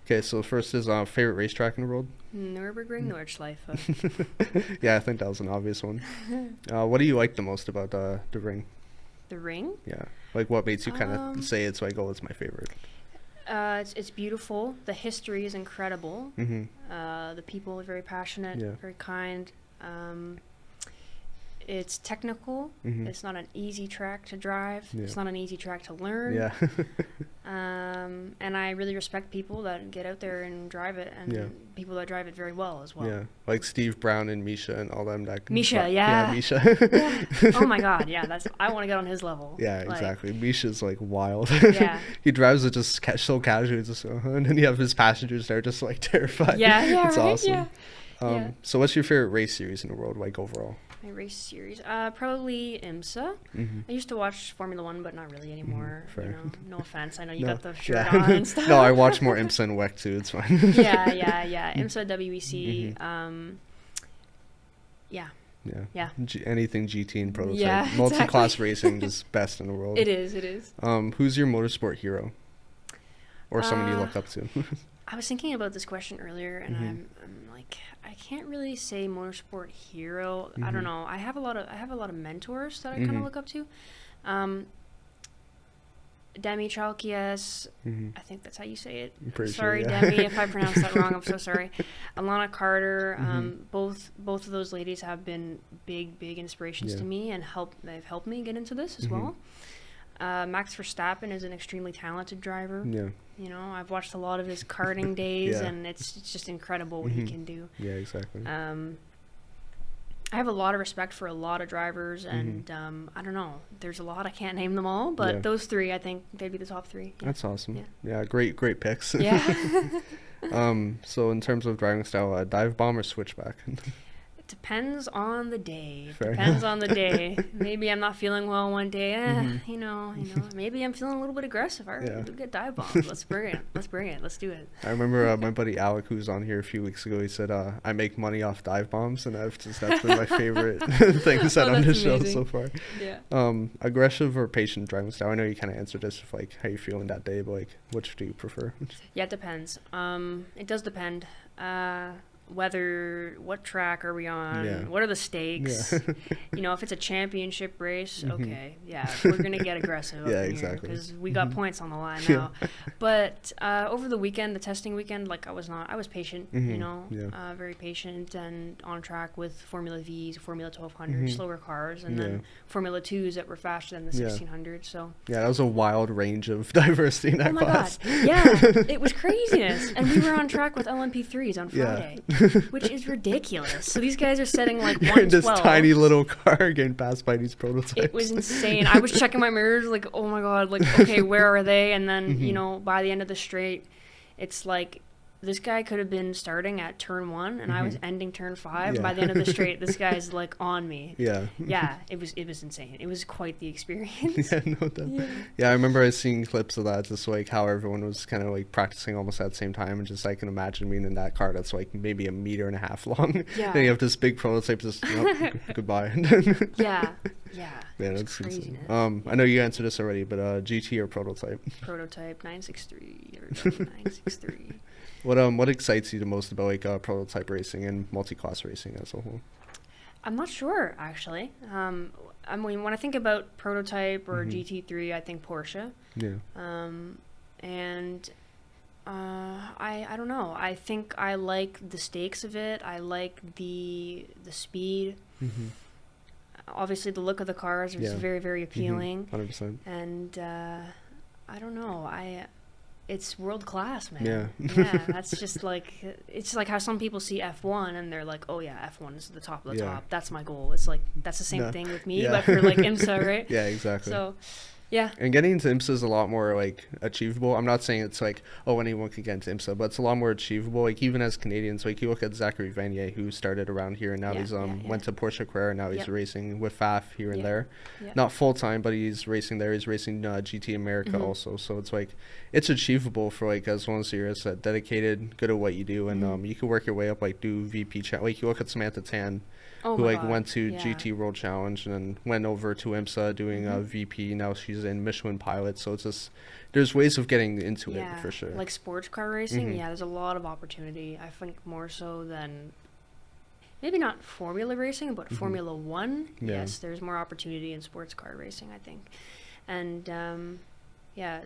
Okay, so first is favorite racetrack in the world? Nürburgring, Nordschleife. Yeah, I think that was an obvious one. What do you like the most about the ring? The ring? Yeah. Like, what makes you kind of say it's like, oh, it's my favorite? It's beautiful. The history is incredible. The people are very passionate, very kind. it's technical. It's not an easy track to drive. Yeah. It's not an easy track to learn. Yeah. And I really respect people that get out there and drive it, and people that drive it very well as well. Yeah, like Steve Brown and Misha and all them. Misha, yeah, Misha. Yeah. Oh my God, yeah, I want to get on his level. Yeah, exactly. Misha's like wild. Yeah. He drives it just so casually, just and then you have his passengers there just like terrified. Yeah, it's right? awesome. Yeah. So what's your favorite race series in the world, like overall? My race series, probably IMSA. I used to watch Formula One, but not really anymore. Fair. No offense. I know you got the shirt on and stuff. No, I watch more IMSA and WEC too. It's fine. Yeah. IMSA, WEC. Yeah. Anything GT and prototype. Yeah, Multi-class racing is best in the world. It is. Who's your motorsport hero? Or someone you look up to? I was thinking about this question earlier, and I'm like, I can't really say motorsport hero. I don't know. I have a lot of mentors that I kind of look up to. Demi Chalkias, I think that's how you say it. Sorry, sure, Demi, if I pronounced that wrong. I'm so sorry. Alana Carter, both of those ladies have been big inspirations to me, and they've helped me get into this as well. Max Verstappen is an extremely talented driver. Yeah. You know, I've watched a lot of his karting days, and it's just incredible what he can do. Yeah, exactly. I have a lot of respect for a lot of drivers, and I don't know. There's a lot. I can't name them all, but those three, I think they'd be the top three. Yeah. That's awesome. Yeah, great picks. Yeah. So in terms of driving style, dive bomb or switchback? It depends on the day. Fair. Depends on the day. Maybe I'm not feeling well one day. You know. Maybe I'm feeling a little bit aggressive. All right, we'll get dive bombs. Let's bring it. Let's do it. I remember my buddy Alec, who was on here a few weeks ago. He said, "I make money off dive bombs," and that's been my favorite thing said on this show so far. Yeah. Aggressive or patient driving style? I know you kind of answered this, with, like how you feeling that day, but like, which do you prefer? Yeah, it depends. It does depend. What track are we on? What are the stakes? If it's a championship race, okay, we're gonna get aggressive. Exactly. Because we got points on the line now. But over the weekend, the testing weekend, like I was patient. Very patient and on track with Formula V's, Formula 1200, slower cars, and then Formula 2s that were faster than the 1600. So that was a wild range of diversity in that class. God, it was craziness, and we were on track with LMP3s on Friday. Which is ridiculous. So these guys are setting like 112. In this tiny little car getting passed by these prototypes. It was insane. I was checking my mirrors like, oh my God, like, okay, where are they? And then, by the end of the straight, it's like, this guy could have been starting at turn 1 and I was ending turn 5. By the end of the straight, this guy's like on me. Yeah, it was insane. It was quite the experience. No doubt. Yeah, I remember I seeing clips of that, just like how everyone was kind of like practicing almost at the same time, and just I can imagine being in that car that's like maybe 1.5 meters long. Then you have this big prototype just goodbye. Yeah, that's crazy. I know you answered this already, but GT or prototype? Prototype 963 or 963. What excites you the most about like prototype racing and multi-class racing as a whole? I'm not sure, actually. I mean, when I think about prototype or GT3, I think Porsche. Yeah. I don't know. I think I like the stakes of it. I like the speed. Obviously, the look of the cars is very, very appealing. 100%. And I don't know. It's world class, man. Yeah. That's just like, it's like how some people see F1 and they're like, oh yeah, F1 is the top of the top. That's my goal. It's like, that's the same thing with me, but for like IMSA, right? Yeah, exactly. So, yeah. And getting into IMSA is a lot more like achievable. I'm not saying it's like, oh, anyone can get into IMSA, but it's a lot more achievable. Like even as Canadians, like you look at Zachary Vanier, who started around here and now he's went to Porsche Carrera, and now he's racing with FAF here and there. Not full time, but he's racing there. He's racing GT America also. So it's like, it's achievable for like as long as you're dedicated, good at what you do, and you can work your way up, like do VP like you look at Samantha Tan, who like went to GT World Challenge and then went over to IMSA doing VP. Now she's in Michelin Pilot. So it's just, there's ways of getting into it for sure. Like sports car racing, there's a lot of opportunity. I think more so than maybe not Formula racing, but Formula One. Yes, there's more opportunity in sports car racing, I think. And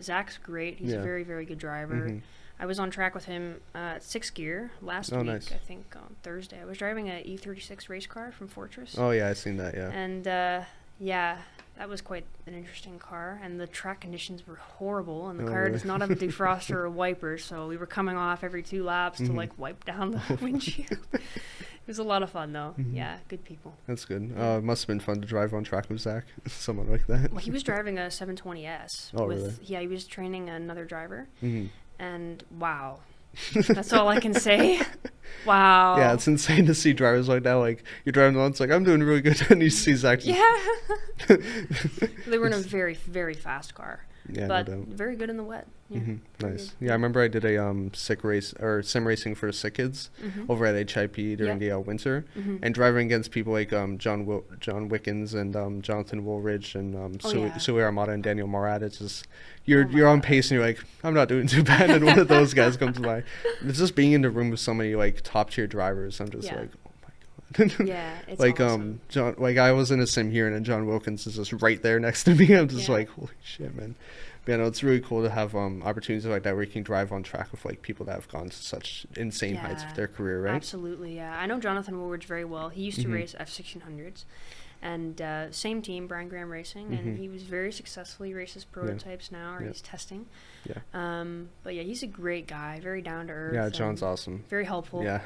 Zach's great. He's a very, very good driver. I was on track with him at 6th gear last week. Nice. I think on Thursday. I was driving a E36 race car from Fortress. Oh yeah, I seen that. Yeah. And yeah, that was quite an interesting car. And the track conditions were horrible, and the car really? does not have a defroster or a wiper, so we were coming off every 2 laps to like wipe down the windshield. It was a lot of fun though. Yeah, good people. That's good. It must have been fun to drive on track with Zach, someone like that. Well, he was driving a 720S. Oh, really? Yeah, he was training another driver. And wow, that's all I can say. Wow. Yeah, it's insane to see drivers like that. Like, you're driving along, it's like, I'm doing really good, and you see Zach. Yeah. They were in a very, very fast car. Yeah, but no doubt. very good in the wet. Yeah, nice. Yeah, I remember I did a sim racing for sick kids over at HIP during the winter, and driving against people like John Wickens and Jonathan Woolridge and Sui Armada and Daniel Morat. It's just you're on pace and you're like, I'm not doing too bad, and one of those guys comes by. It's just being in the room with so many like top tier drivers. I'm just like, yeah, it's like awesome. John, like I was in a sim here, and then John Wilkins is just right there next to me. I'm just like, holy shit, man. But, it's really cool to have opportunities like that where you can drive on track with like people that have gone to such insane heights of their career, right? Absolutely, yeah. I know Jonathan Woolridge very well. He used to race F1600s. And same team, Brian Graham Racing, and he was very successful. He races prototypes now, or he's testing. Yeah. But yeah, he's a great guy, very down to earth. Yeah, John's awesome. Very helpful. Yeah.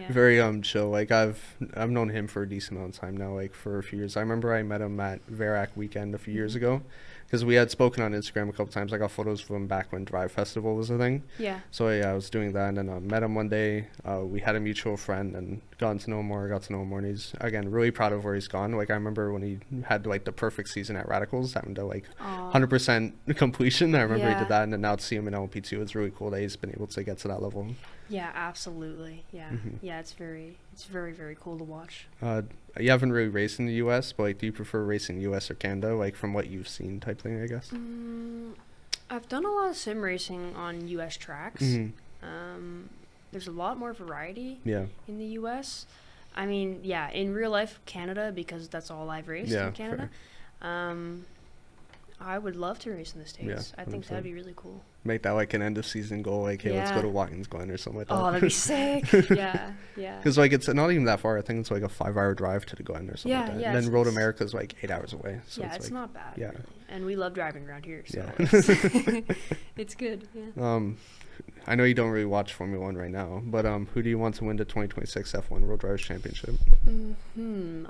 Very chill. Like I've known him for a decent amount of time now, like for a few years. I remember I met him at Verac weekend a few years ago, because we had spoken on Instagram a couple times. I got photos of him back when Drive Festival was a thing. Yeah. So yeah, I was doing that, and then met him one day. We had a mutual friend, and got to know him more, and he's, again, really proud of where he's gone. Like, I remember when he had, like, the perfect season at Radicals, having to, like, 100% completion. I remember he did that, and then now to see him in LMP2, it's really cool that he's been able to get to that level. Yeah, absolutely. Yeah. Yeah, it's very, very cool to watch. You haven't really raced in the U.S., but, like, do you prefer racing U.S. or Canada, like, from what you've seen type thing, I guess? I've done a lot of sim racing on U.S. tracks. There's a lot more variety in the U.S. I mean, yeah, in real life, Canada, because that's all I've raced in Canada. I would love to race in the States. Yeah, I think that'd be really cool. Make that like an end of season goal, like, hey, let's go to Watkins Glen or something like that. Oh, that'd be sick. Yeah. Because, like, it's not even that far. I think it's like a 5-hour drive to the Glen or something like that. Yeah, and then Road America is like 8 hours away. So yeah, it's like, not bad. Yeah. Really. And we love driving around here, so it's good. Yeah. I know you don't really watch Formula 1 right now, but who do you want to win the 2026 F1 World Drivers' Championship?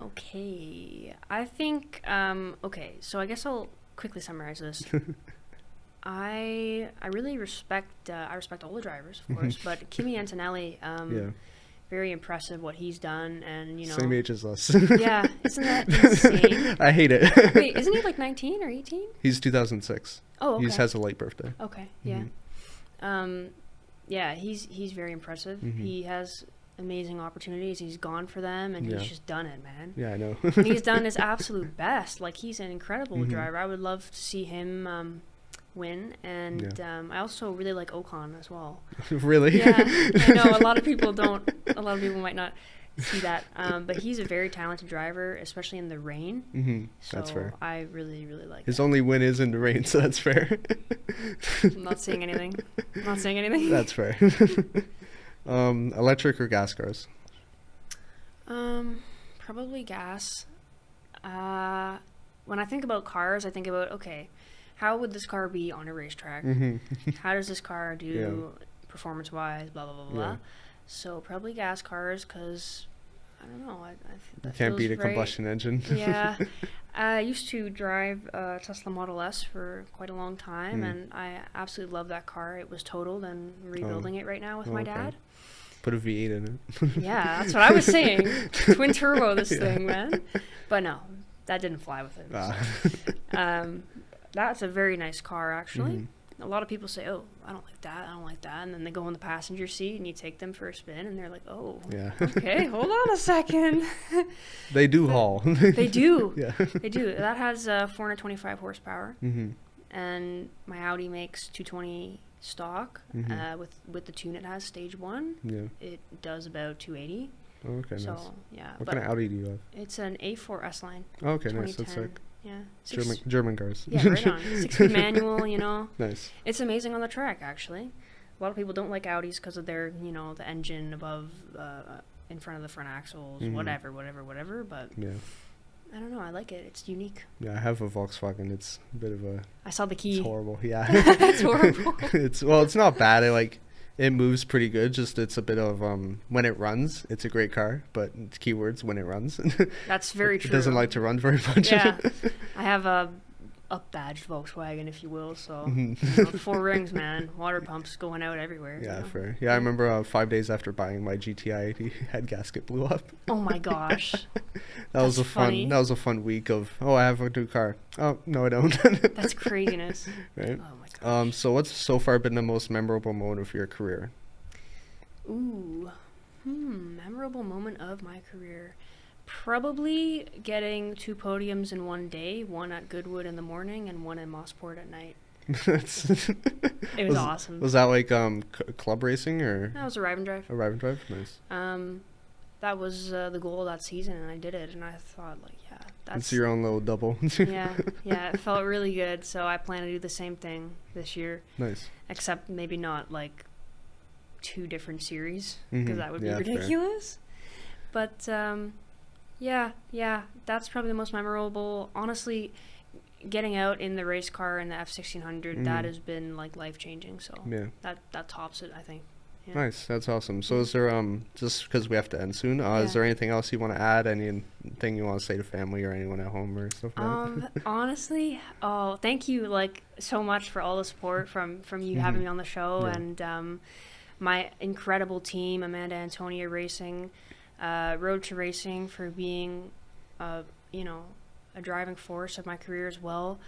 Okay. I think, so I guess I'll quickly summarize this. I really respect all the drivers, of course, but Kimi Antonelli, very impressive what he's done, and, you know. Same age as us. Yeah, isn't that insane? I hate it. Wait, isn't he like 19 or 18? He's 2006. Oh, okay. He has a late birthday. Okay, yeah. Yeah, he's very impressive. He has amazing opportunities. He's gone for them, and he's just done it, man. Yeah, I know. And he's done his absolute best. Like, he's an incredible driver. I would love to see him win, and I also really like Ocon as well. Really? Yeah, I know a lot of people might not see that, but he's a very talented driver, especially in the rain. So that's fair. I really like his only win is in the rain, so that's fair. I'm not saying anything. That's fair. Electric or gas cars? Probably gas. When I think about cars, I think about, okay, how would this car be on a racetrack? How does this car do performance-wise, blah, blah, blah, blah. So probably gas cars, because, I don't know. You can't beat a combustion engine. Yeah. I used to drive a Tesla Model S for quite a long time, and I absolutely love that car. It was totaled, and I'm rebuilding it right now with my dad. Put a V8 in it. Yeah, that's what I was saying. Twin turbo this thing, man. But no, that didn't fly with it. That's a very nice car, actually. A lot of people say, oh, I don't like that. And then they go in the passenger seat, and you take them for a spin, and they're like, oh, okay, hold on a second. They do haul. They do. Yeah. They do. That has 425 horsepower. And my Audi makes 220 stock. With the tune it has, stage 1, it does about 280. Oh, okay, so, nice. Yeah. What kind of Audi do you have? It's an A4 S-Line. Oh, okay, nice. That's sick. Yeah. German cars. Yeah, right on. 6-speed manual, you know. Nice. It's amazing on the track, actually. A lot of people don't like Audis because of their, you know, the engine above, in front of the front axles, whatever. But yeah, I don't know. I like it. It's unique. Yeah, I have a Volkswagen. It's a bit of a. I saw the key. It's horrible. Yeah. It's horrible. It's not bad. It moves pretty good. Just it's a bit of when it runs, it's a great car. But it's keywords when it runs. That's very true. It doesn't like to run very much. Yeah, I have a up-badged Volkswagen, if you will. So you know, 4 rings, man. Water pumps going out everywhere. Yeah, you know? fair. Yeah, I remember 5 days after buying my GTI, the head gasket blew up. Oh my gosh. That was a fun week of, I have a new car. Oh no, I don't. That's craziness. Right. Oh my gosh. So what's so far been the most memorable moment of your career? Ooh. Memorable moment of my career. Probably getting 2 podiums in one day, one at Goodwood in the morning and one in Mossport at night. It was awesome. Was that like club racing or? That was a Arrive and Drive. A Arrive and Drive, nice. That was the goal of that season, and I did it, and I thought, like, yeah, that's... It's your own little double. yeah, it felt really good, so I plan to do the same thing this year. Nice. Except maybe not, like, 2 different series, because that would be ridiculous. Fair. But, yeah, that's probably the most memorable. Honestly, getting out in the race car in the F1600, that has been, like, life-changing, so that tops it, I think. Yeah. Nice, that's awesome. So is there, just because we have to end soon, is there anything else you want to add? Anything you want to say to family or anyone at home or stuff like that? Honestly, thank you, like, so much for all the support from you having me on the show, and my incredible team, Amanda Antonia Racing, Road to Racing, for being, a driving force of my career as well.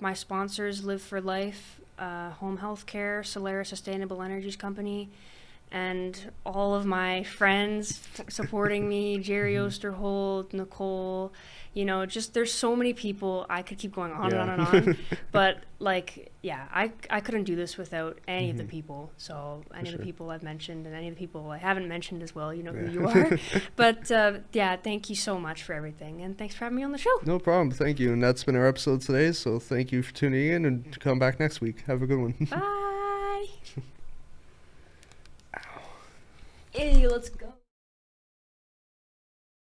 My sponsors, Live for Life, Home Health Care, Solaris Sustainable Energies Company, and all of my friends supporting me, Jerry Osterhold, Nicole, just there's so many people. I could keep going on and on and on, but I couldn't do this without any of the people. So any of the people I've mentioned and any of the people I haven't mentioned as well, you know who you are. But thank you so much for everything, and thanks for having me on the show. No problem. Thank you. And that's been our episode today. So thank you for tuning in, and come back next week. Have a good one. Bye. Hey, let's go.